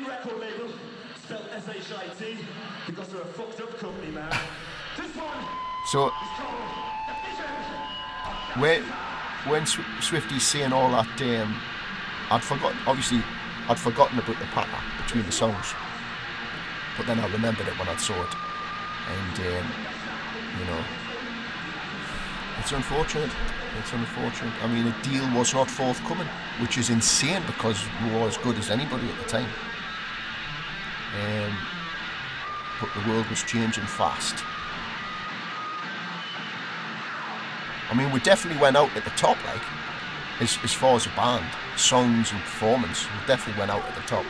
indie record label, spelled S-H-I-T, because they're a fucked up company, man. This one So, is called The Vision of Bellshazar. when Swifty's saying all that, I'd forgotten about the patter between the songs. But then I remembered it when I saw it. And, you know, it's unfortunate. It's unfortunate. I mean, a deal was not forthcoming, which is insane because we were as good as anybody at the time. But the world was changing fast. I mean, we definitely went out at the top, like, as far as a band, songs and performance, we definitely went out at the top.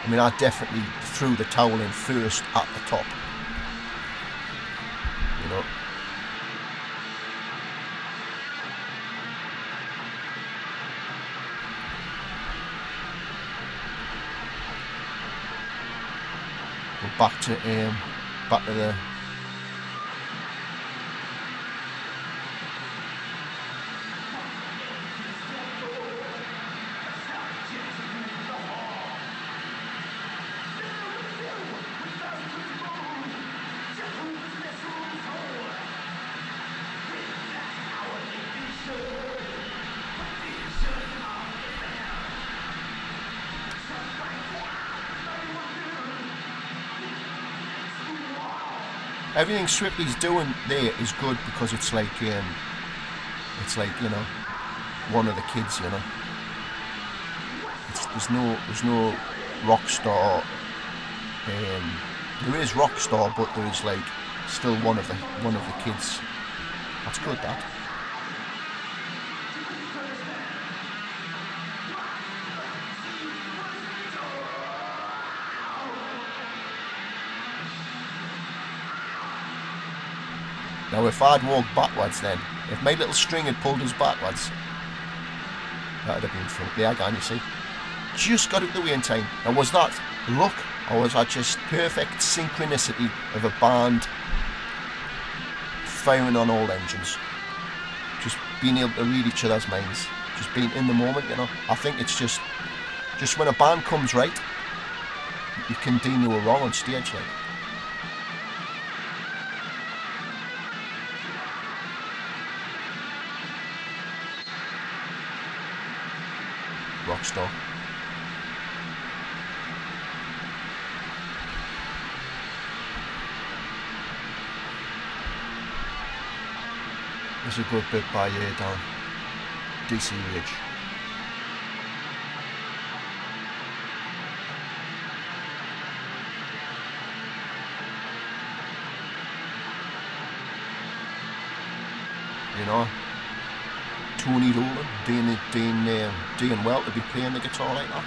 I mean, I definitely threw the towel in first at the top. You know. But back to the. Everything Swifty's doing there is good because it's like you know, one of the kids, you know. There's no rock star. There is rock star, but there is like still one of the kids. That's good. That. Now, if I'd walked backwards then, if my little string had pulled us backwards, that'd have been fun. There again, you see. Just got out the way in time. Now, was that luck, or was that just perfect synchronicity of a band firing on all engines? Just being able to read each other's minds. Just being in the moment, you know. I think it's just when a band comes right, you can do no wrong on stage, like. Rockstar. There's a good bit by Darren. DC Rage. You know, Tony Dolan doing well to be playing the guitar like that.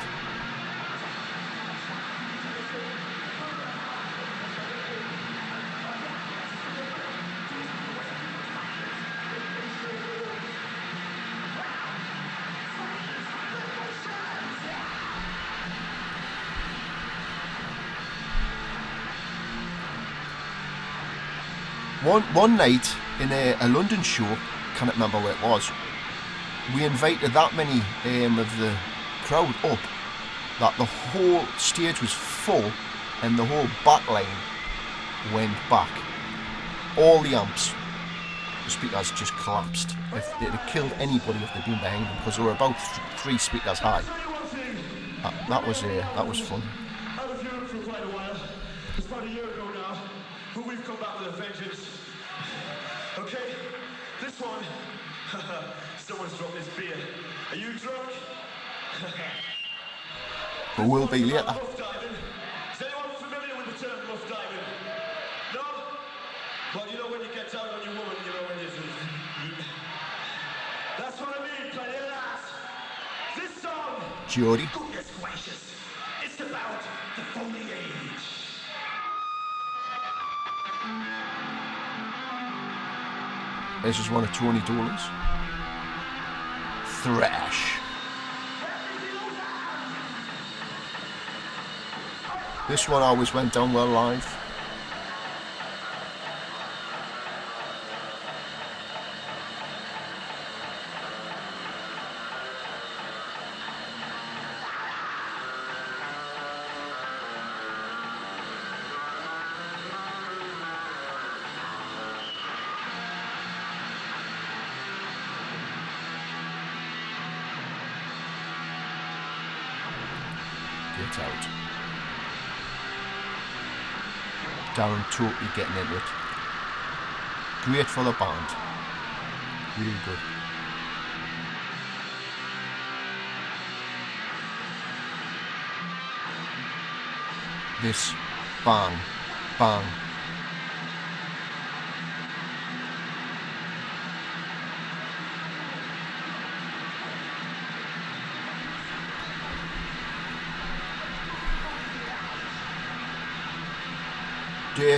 One night in a London show, can't remember where it was, we invited that many of the crowd up that the whole stage was full and the whole back line went back. All the amps, the speakers just collapsed. If they'd have killed anybody if they'd been behind them, because they were about 3 speakers high. That was fun. Out of Europe for quite a while. It's about a year ago now, but we've come back with a vengeance. Okay, this one. Someone's dropped this beer. Are you drunk? But we'll be later. Is anyone familiar with the term rough diving? No? Well, you know when you get down on your woman, you know when you... That's what I mean, play it out. This song... Jody. Goodness gracious. It's about the Foliage. This is one of Tony Dolan's. Thrash. This one always went down well live. it out. Darren totally getting into it. Great for the band. Really good. This, bang, bang.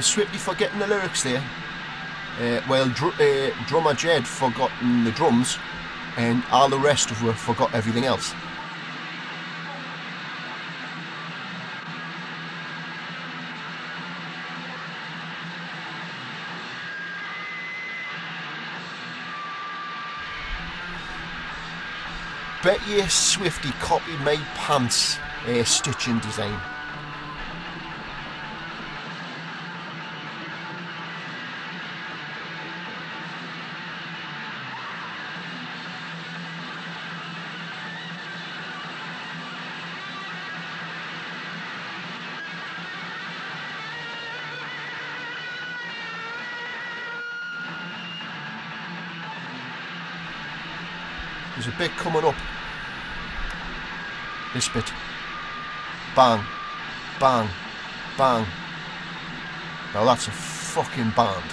Swiftly forgetting the lyrics there, while drummer Jed forgotten the drums, and all the rest of us forgot everything else. Bet you Swifty copied my pants stitching design. There's a bit coming up. This bit. Bang, bang, bang. Now that's a fucking band.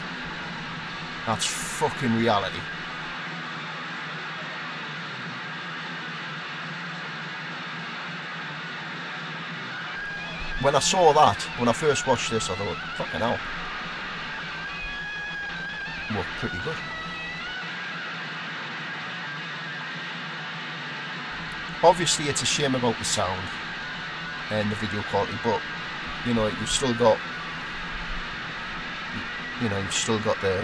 That's fucking reality. When I saw that, when I first watched this, I thought, fucking hell. Well, pretty good. Obviously, it's a shame about the sound and the video quality, but you know, you've still got the.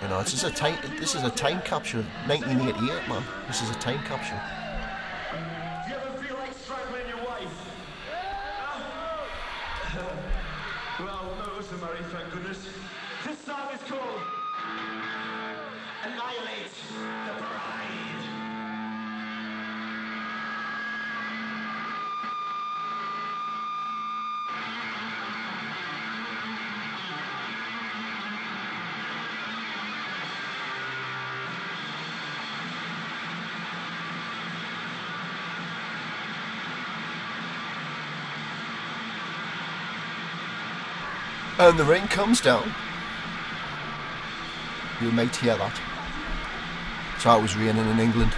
You know, this is a time capsule. 1988, man. This is a time capsule. Do you ever feel like strangling your wife? Well, none of us are married, thank goodness. This song is called Annihilate the Bride. And the rain comes down. You might hear that. So it was raining in England.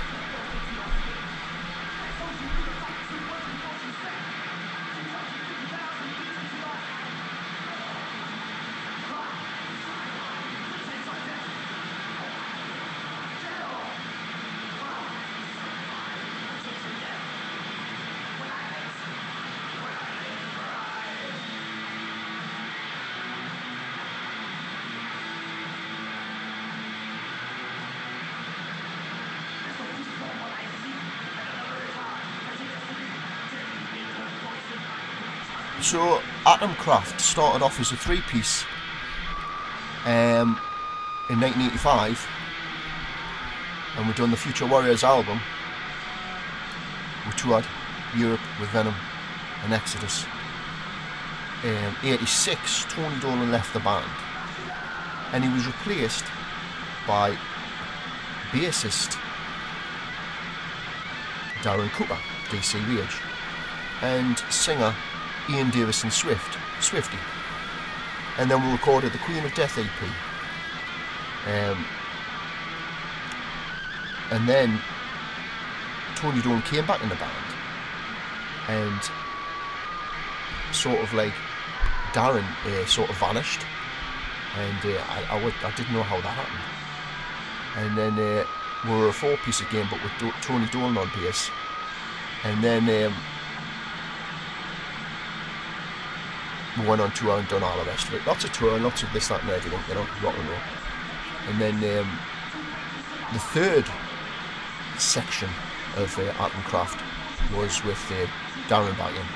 So Atomkraft started off as a three-piece in 1985, and we've done the Future Warriors album. We toured Europe with Venom and Exodus. 86, Tony Dolan left the band, and he was replaced by bassist Darren Cooper, DC Rage, and singer Ian Davison Swifty. And then we recorded the Queen of Death EP. And then Tony Dolan came back in the band, and sort of like Darren sort of vanished, and I didn't know how that happened. And then we were a four-piece again, but with Tony Dolan on bass. And then we went on tour and done all the rest of it. Lots of touring, lots of this, that and everything, you know, rock and roll. And then the third section of Atomkraft was with Darren back in.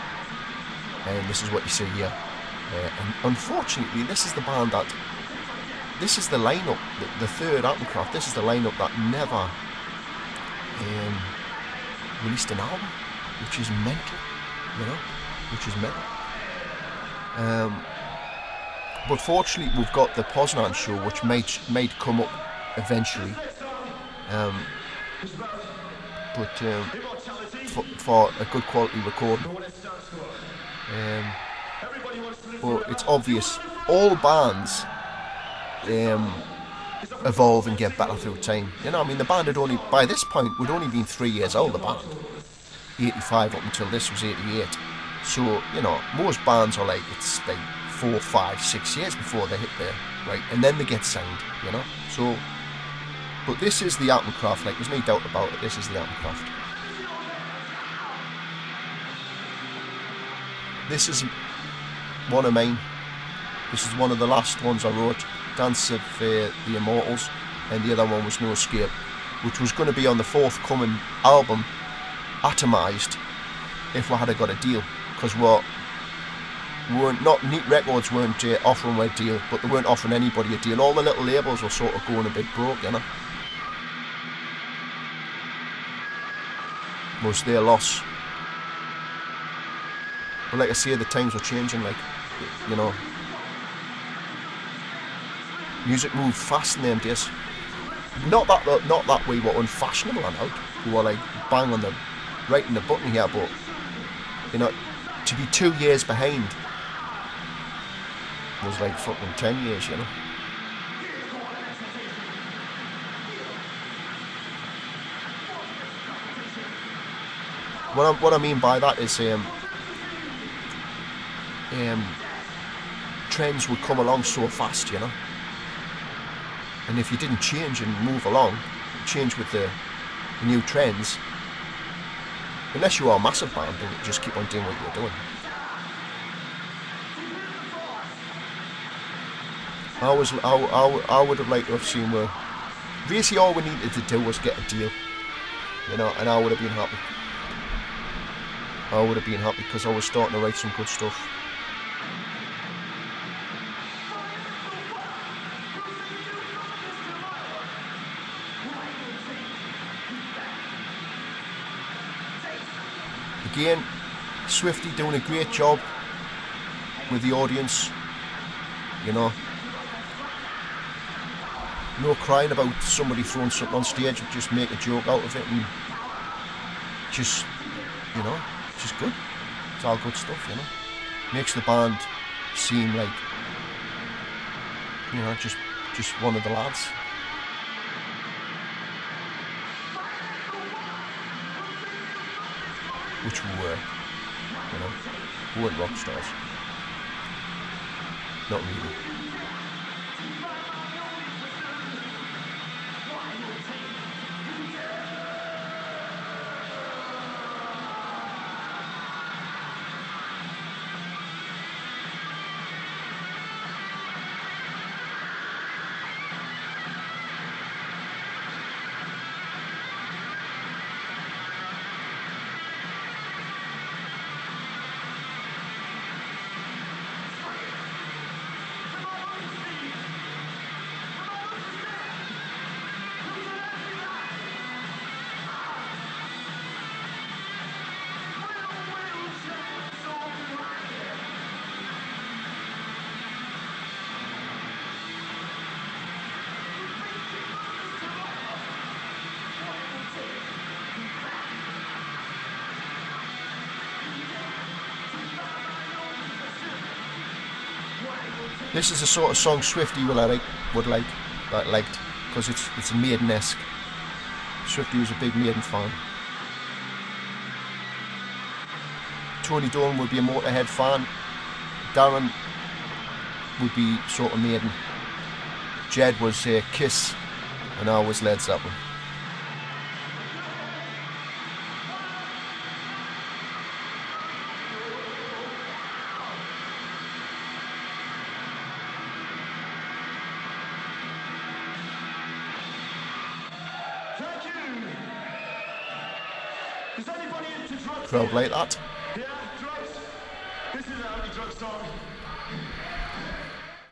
And this is what you see here. And unfortunately, this is the band that, this is the lineup, the third Atomkraft, this is the lineup that never released an album, which is mental, which is mental. But fortunately, we've got the Poznan show, which might come up eventually. For a good quality recording. But it's obvious all bands evolve and get better through time. The band had only, by this point, we'd only been 3 years old, the band. 85 up until this was 88. So, most bands are it's 4, 5, 6 years before they hit there, right? And then they get signed, So, but this is the Atomkraft, there's no doubt about it, this is the Atomkraft. This is one of mine. This is one of the last ones I wrote. Dance of the Immortals, and the other one was No Escape, which was going to be on the forthcoming album, Atomized, if we had got a deal, because Neat Records weren't offering a deal, but they weren't offering anybody a deal. All the little labels were sort of going a bit broke, Was their loss. But like I say, the times were changing, music moved fast in them days. Not that we were unfashionable now. We were bang on the right in the button here, but to be 2 years behind was fucking 10 years, What I mean by that is trends would come along so fast, and if you didn't change and move along, change with the new trends, unless you are a massive band and just keep on doing what you're doing. I would have liked to have seen where basically all we needed to do was get a deal, and I would have been happy. Because I was starting to write some good stuff. Again, Swifty doing a great job with the audience, no crying about somebody throwing something on stage, just make a joke out of it and just good. It's all good stuff, Makes the band seem just one of the lads. Which we were, we weren't rock stars. Not really. This is the sort of song Swifty liked, because it's Maiden-esque. Swifty was a big Maiden fan. Tony Dolan would be a Motorhead fan. Darren would be sort of Maiden. Jed was Kiss, and I was Led Zeppelin. Crowd like that. Yeah, drugs. This is an anti-drug song.